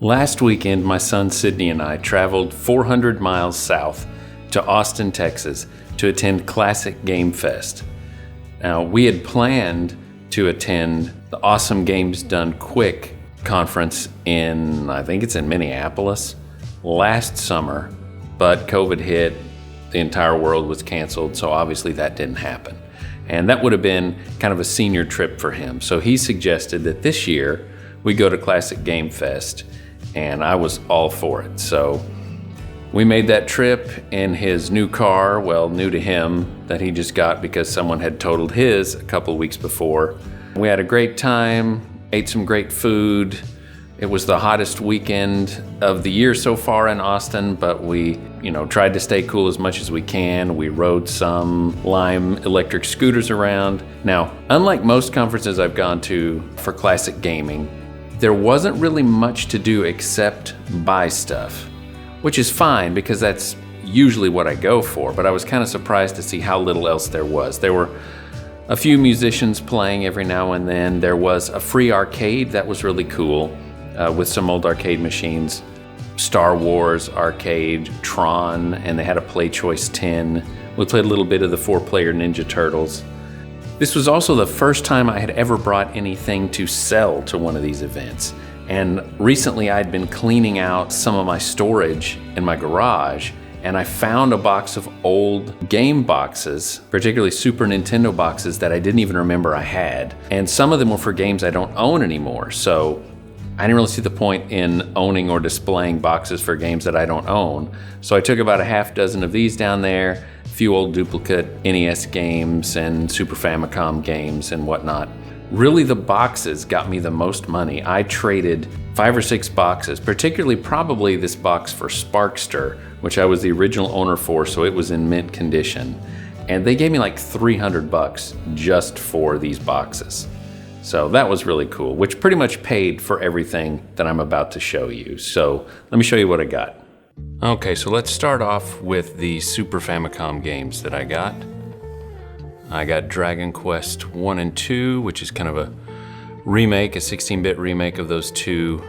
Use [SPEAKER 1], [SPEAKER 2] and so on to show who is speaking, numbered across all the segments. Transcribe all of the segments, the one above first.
[SPEAKER 1] Last weekend, my son Sydney and I traveled 400 miles south to Austin, Texas to attend Classic Game Fest. Now, we had planned to attend the Awesome Games Done Quick conference I think it's in Minneapolis, last summer, but COVID hit, the entire world was canceled, so obviously that didn't happen. And that would have been kind of a senior trip for him. So he suggested that this year we go to Classic Game Fest, and I was all for it. So we made that trip in his new car, well, new to him, that he just got because someone had totaled his a couple of weeks before. We had a great time, ate some great food. It was the hottest weekend of the year so far in Austin, but we, tried to stay cool as much as we can. We rode some Lime electric scooters around. Now, unlike most conferences I've gone to for classic gaming, there wasn't really much to do except buy stuff, which is fine because that's usually what I go for, but I was kind of surprised to see how little else there was. There were a few musicians playing every now and then. There was a free arcade that was really cool with some old arcade machines, Star Wars arcade, Tron, and they had a Play Choice 10. We played a little bit of the 4-player Ninja Turtles. This was also the first time I had ever brought anything to sell to one of these events. And recently I'd been cleaning out some of my storage in my garage, and I found a box of old game boxes, particularly Super Nintendo boxes that I didn't even remember I had. And some of them were for games I don't own anymore. So I didn't really see the point in owning or displaying boxes for games that I don't own. So I took about a half dozen of these down there, a few old duplicate NES games and Super Famicom games and whatnot. Really, the boxes got me the most money. I traded 5 or 6 boxes, particularly probably this box for Sparkster, which I was the original owner for, so it was in mint condition. And they gave me like $300 just for these boxes. So that was really cool, which pretty much paid for everything that I'm about to show you. So let me show you what I got. Okay, so let's start off with the Super Famicom games that I got. I got Dragon Quest 1 and 2, which is kind of a remake, a 16-bit remake of those two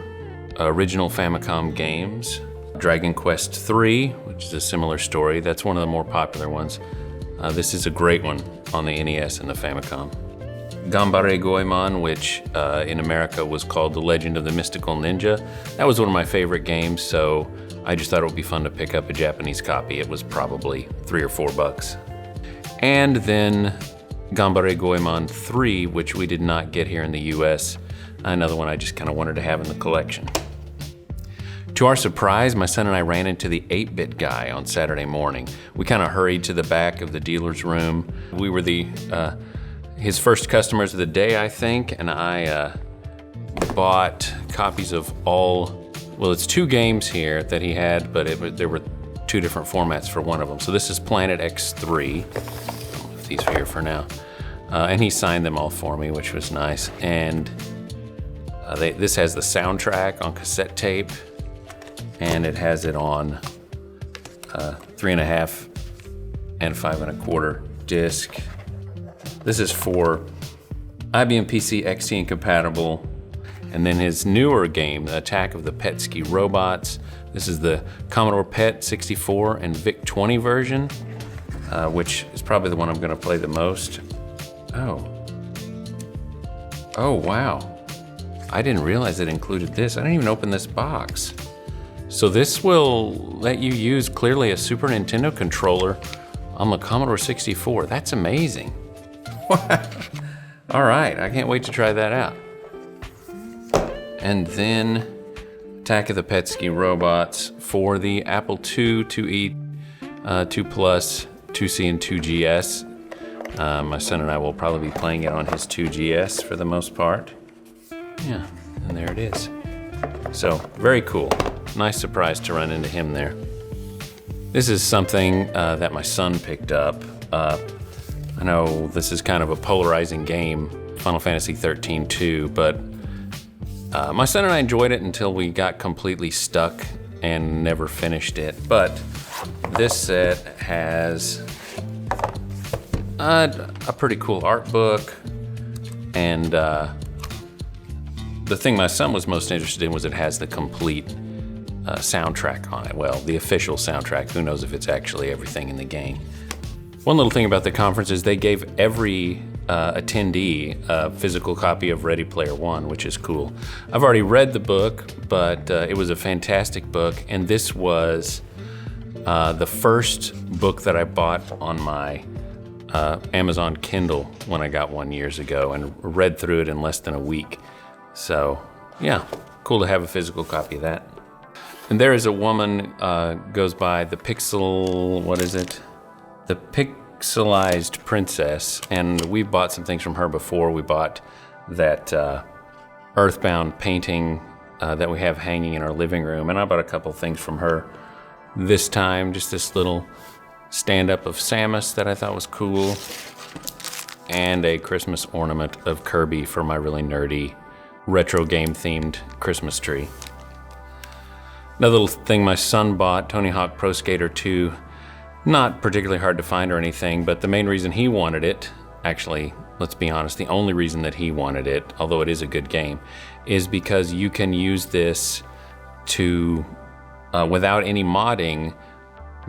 [SPEAKER 1] original Famicom games. Dragon Quest 3, which is a similar story. That's one of the more popular ones. This is a great one on the NES and the Famicom. Ganbare Goemon, which in America was called The Legend of the Mystical Ninja. That was one of my favorite games, so I just thought it would be fun to pick up a Japanese copy. It was probably $3 or $4. And then Ganbare Goemon 3, which we did not get here in the US. Another one I just kind of wanted to have in the collection. To our surprise, my son and I ran into the 8-bit guy on Saturday morning. We kind of hurried to the back of the dealer's room. We were his first customers of the day, I think, and I bought copies of it's 2 games here that he had, but there were 2 different formats for one of them. So this is Planet X3. I'll leave these here for now. And he signed them all for me, which was nice. And this has the soundtrack on cassette tape, and it has it on 3.5 and 5.25 disc. This is for IBM PC XT and compatible. And then his newer game, the Attack of the Petsky Robots. This is the Commodore PET 64 and VIC-20 version, which is probably the one I'm gonna play the most. Oh, wow. I didn't realize it included this. I didn't even open this box. So this will let you use clearly a Super Nintendo controller on the Commodore 64. That's amazing. All right, I can't wait to try that out. And then Attack of the Petsky Robots for the Apple II, IIe, 2 Plus, 2C, and 2GS. My son and I will probably be playing it on his 2GS for the most part. Yeah, and there it is. So, very cool. Nice surprise to run into him there. This is something that my son picked up. I know this is kind of a polarizing game, Final Fantasy 13-2, but my son and I enjoyed it until we got completely stuck and never finished it. But this set has a pretty cool art book and the thing my son was most interested in was it has the complete soundtrack on it. Well, the official soundtrack. Who knows if it's actually everything in the game. One little thing about the conference is they gave every attendee a physical copy of Ready Player One, which is cool. I've already read the book, but it was a fantastic book, and this was the first book that I bought on my Amazon Kindle when I got one years ago, and read through it in less than a week. So yeah, cool to have a physical copy of that. And there is a woman goes by the The Pixelized Princess, and we bought some things from her before. We bought that Earthbound painting that we have hanging in our living room, and I bought a couple things from her this time. Just this little stand-up of Samus that I thought was cool, and a Christmas ornament of Kirby for my really nerdy retro game-themed Christmas tree. Another little thing my son bought, Tony Hawk Pro Skater 2. Not particularly hard to find or anything, but the main reason he wanted it, actually, let's be honest, the only reason that he wanted it, although it is a good game, is because you can use this to, without any modding,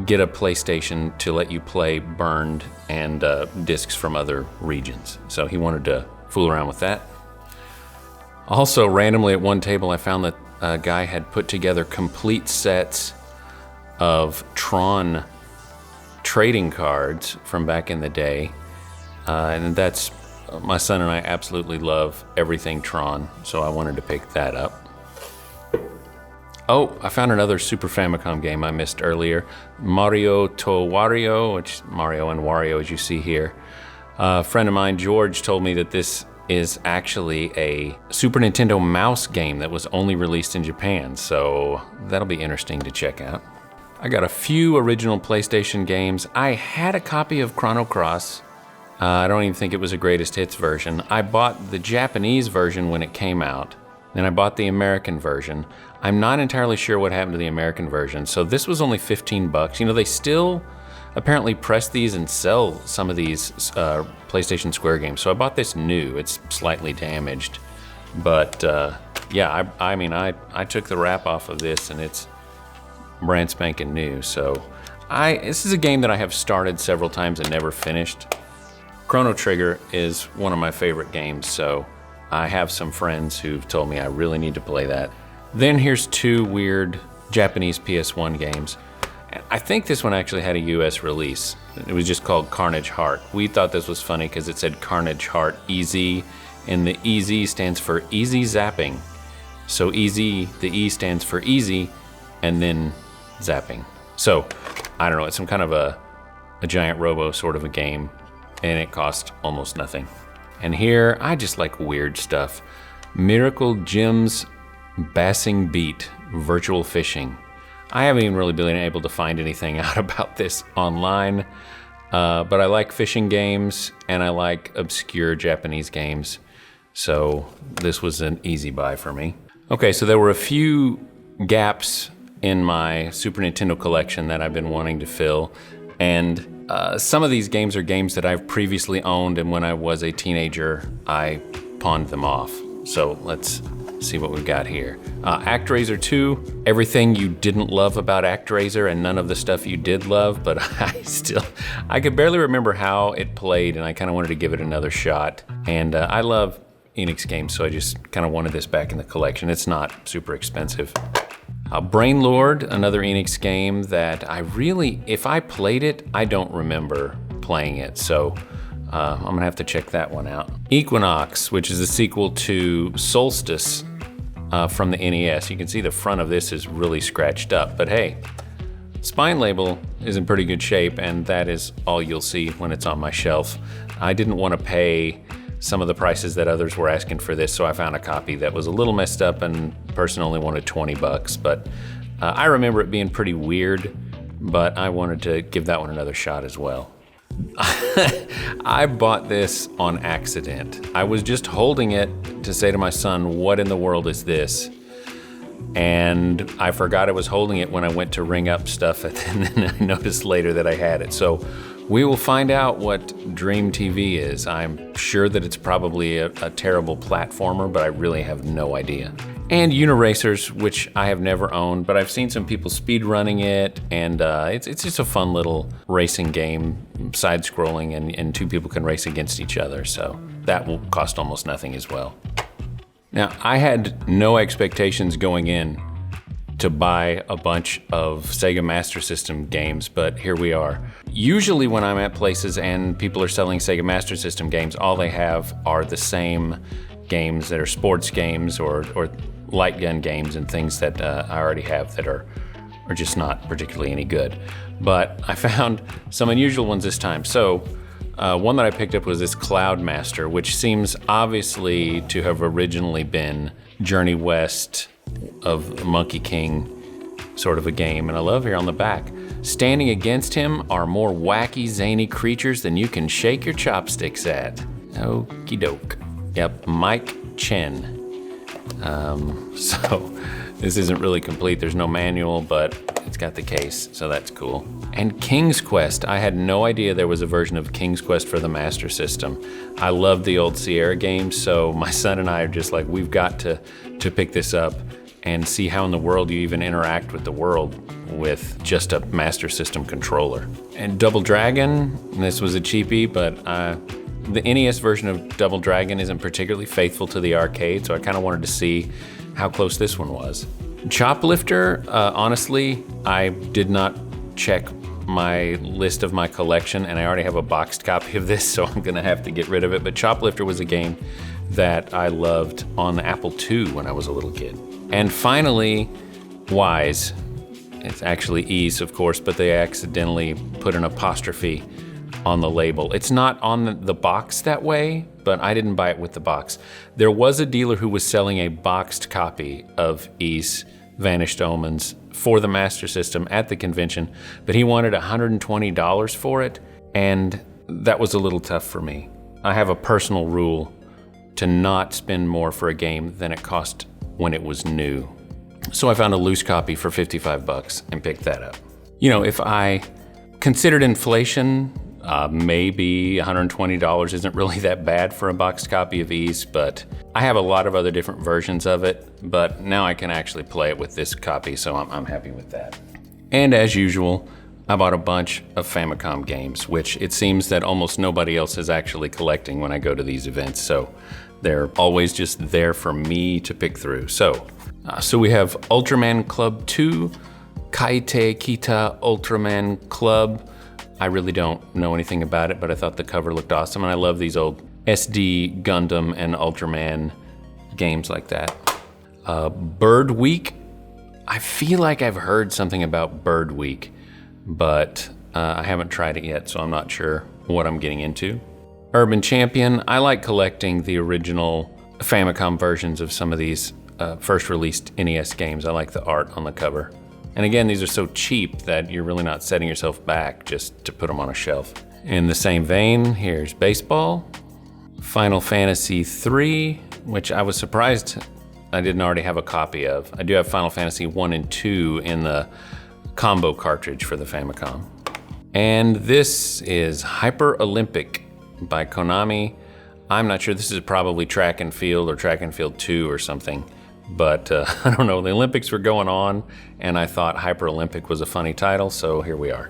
[SPEAKER 1] get a PlayStation to let you play burned and discs from other regions. So he wanted to fool around with that. Also, randomly at one table, I found that a guy had put together complete sets of Tron trading cards from back in the day, and that's, my son and I absolutely love everything Tron, so I wanted to pick that up. Oh, I found another Super Famicom game I missed earlier, Mario to Wario, which Mario and Wario as you see here. A friend of mine, George, told me that this is actually a Super Nintendo mouse game that was only released in Japan, so that'll be interesting to check out. I got a few original PlayStation games. I had a copy of Chrono Cross. I don't even think it was a greatest hits version. I bought the Japanese version when it came out, then I bought the American version. I'm not entirely sure what happened to the American version, so this was only 15 bucks. You know, they still apparently press these and sell some of these PlayStation Square games. So I bought this new. It's slightly damaged, but yeah, I mean, I took the wrap off of this and it's brand spanking new. So this is a game that I have started several times and never finished. Chrono Trigger is one of my favorite games, so I have some friends who've told me I really need to play that. Then here's two weird Japanese PS1 games. I think this one actually had a US release. It was just called Carnage Heart. We thought this was funny because it said Carnage Heart EZ, and the EZ stands for Easy Zapping. So EZ, the E stands for easy, and then zapping. So, I don't know, it's some kind of a giant robo sort of a game, and it cost almost nothing. And here, I just like weird stuff. Miracle Jim's Bassing Beat, Virtual Fishing. I haven't even really been able to find anything out about this online, but I like fishing games and I like obscure Japanese games, so this was an easy buy for me. Okay, so there were a few gaps in my Super Nintendo collection that I've been wanting to fill, and some of these games are games that I've previously owned, and when I was a teenager, I pawned them off. So let's see what we've got here. ActRaiser 2, everything you didn't love about ActRaiser and none of the stuff you did love, but I could barely remember how it played, and I kind of wanted to give it another shot. And I love Enix games, so I just kind of wanted this back in the collection. It's not super expensive. Brainlord, another Enix game that I really, if I played it, I don't remember playing it, so I'm gonna have to check that one out. Equinox, which is the sequel to Solstice from the NES. You can see the front of this is really scratched up, but hey, spine label is in pretty good shape, and that is all you'll see when it's on my shelf. I didn't want to pay some of the prices that others were asking for this, so I found a copy that was a little messed up, and the person only wanted 20 bucks, but I remember it being pretty weird, but I wanted to give that one another shot as well. I bought this on accident. I was just holding it to say to my son, what in the world is this? And I forgot I was holding it when I went to ring up stuff, and then I noticed later that I had it. So We will find out what Dream TV is. I'm sure that it's probably a terrible platformer, but I really have no idea. And Uniracers, which I have never owned, but I've seen some people speed running it, and it's just a fun little racing game, side-scrolling, and two people can race against each other, so that will cost almost nothing as well. Now, I had no expectations going in to buy a bunch of Sega Master System games, but here we are. Usually when I'm at places and people are selling Sega Master System games, all they have are the same games that are sports games or light gun games and things that I already have that are just not particularly any good. But I found some unusual ones this time. So one that I picked up was this Cloud Master, which seems obviously to have originally been Journey West of Monkey King sort of a game. And I love here on the back, standing against him are more wacky, zany creatures than you can shake your chopsticks at. Okie doke. Yep, Mike Chen. So this isn't really complete. There's no manual, but it's got the case, so that's cool. And King's Quest. I had no idea there was a version of King's Quest for the Master System. I love the old Sierra games, so my son and I are just like, we've got to pick this up and see how in the world you even interact with the world with just a Master System controller. And Double Dragon, this was a cheapie, but the NES version of Double Dragon isn't particularly faithful to the arcade, so I kind of wanted to see how close this one was. Choplifter, honestly, I did not check my list of my collection, and I already have a boxed copy of this, so I'm gonna have to get rid of it. But Choplifter was a game that I loved on the Apple II when I was a little kid. And finally, Wise. It's actually Ease, of course, but they accidentally put an apostrophe on the label. It's not on the box that way, but I didn't buy it with the box. There was a dealer who was selling a boxed copy of Ys Vanished Omens for the Master System at the convention, but he wanted $120 for it, and that was a little tough for me. I have a personal rule to not spend more for a game than it cost when it was new. So I found a loose copy for 55 bucks and picked that up. You know, if I considered inflation, maybe $120 isn't really that bad for a boxed copy of Ys, but I have a lot of other different versions of it, but now I can actually play it with this copy, so I'm happy with that. And as usual, I bought a bunch of Famicom games, which it seems that almost nobody else is actually collecting when I go to these events, so they're always just there for me to pick through. So we have Ultraman Club 2, Kaite Kita Ultraman Club. I really don't know anything about it, but I thought the cover looked awesome, and I love these old SD Gundam and Ultraman games like that. Bird Week. I feel like I've heard something about Bird Week, but I haven't tried it yet, so I'm not sure what I'm getting into. Urban Champion. I like collecting the original Famicom versions of some of these first released NES games. I like the art on the cover. And again, these are so cheap that you're really not setting yourself back just to put them on a shelf. In the same vein, here's baseball. Final Fantasy III, which I was surprised I didn't already have a copy of. I do have Final Fantasy 1 and 2 in the combo cartridge for the Famicom. And this is Hyper Olympic by Konami. I'm not sure, this is probably Track and Field or Track and Field 2 or something. But I don't know, the Olympics were going on, and I thought Hyper Olympic was a funny title, so here we are.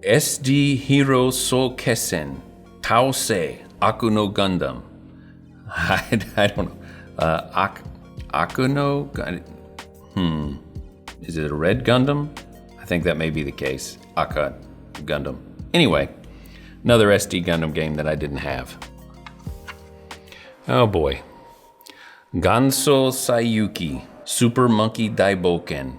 [SPEAKER 1] SD Hero Soul Kessen, Taosei, Akuno Gundam. I don't know. Akuno? Is it a red Gundam? I think that may be the case. Aka Gundam. Anyway, another SD Gundam game that I didn't have. Oh boy. Ganso Sayuki, Super Monkey Daiboken.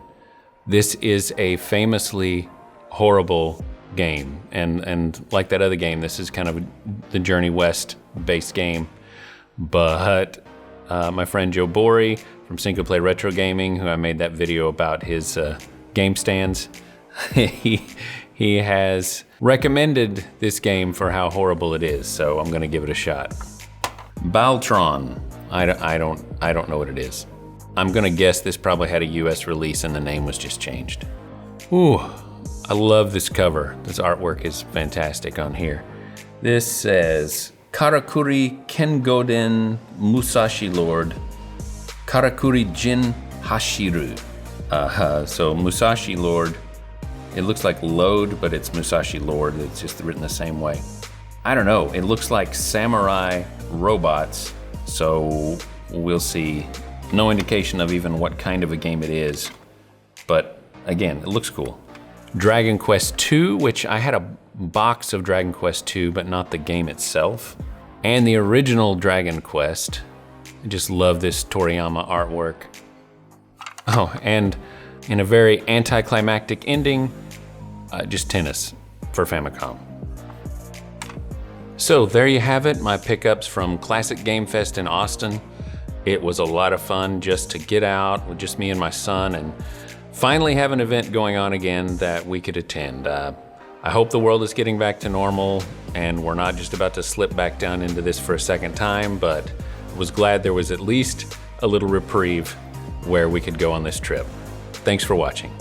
[SPEAKER 1] This is a famously horrible game, and like that other game, this is kind of the Journey West based game. But my friend Joe Bori from Synco Play Retro Gaming, who I made that video about his game stands, he has recommended this game for how horrible it is, so I'm gonna give it a shot. Baltron. I don't know what it is. I'm gonna guess this probably had a US release and the name was just changed. Ooh, I love this cover. This artwork is fantastic on here. This says, Karakuri Kengoden Musashi Lord, Karakuri Jin Hashiru. So Musashi Lord, it looks like Lord, but it's Musashi Lord. It's just written the same way. I don't know, it looks like samurai robots, so we'll see. No indication of even what kind of a game it is, but again, it looks cool. Dragon Quest II, which I had a box of Dragon Quest II, but not the game itself. And the original Dragon Quest. I just love this Toriyama artwork. Oh, and in a very anticlimactic ending, just tennis for Famicom. So there you have it, my pickups from Classic Game Fest in Austin. It was a lot of fun just to get out with just me and my son and finally have an event going on again that we could attend. I hope the world is getting back to normal and we're not just about to slip back down into this for a second time, but was glad there was at least a little reprieve where we could go on this trip. Thanks for watching.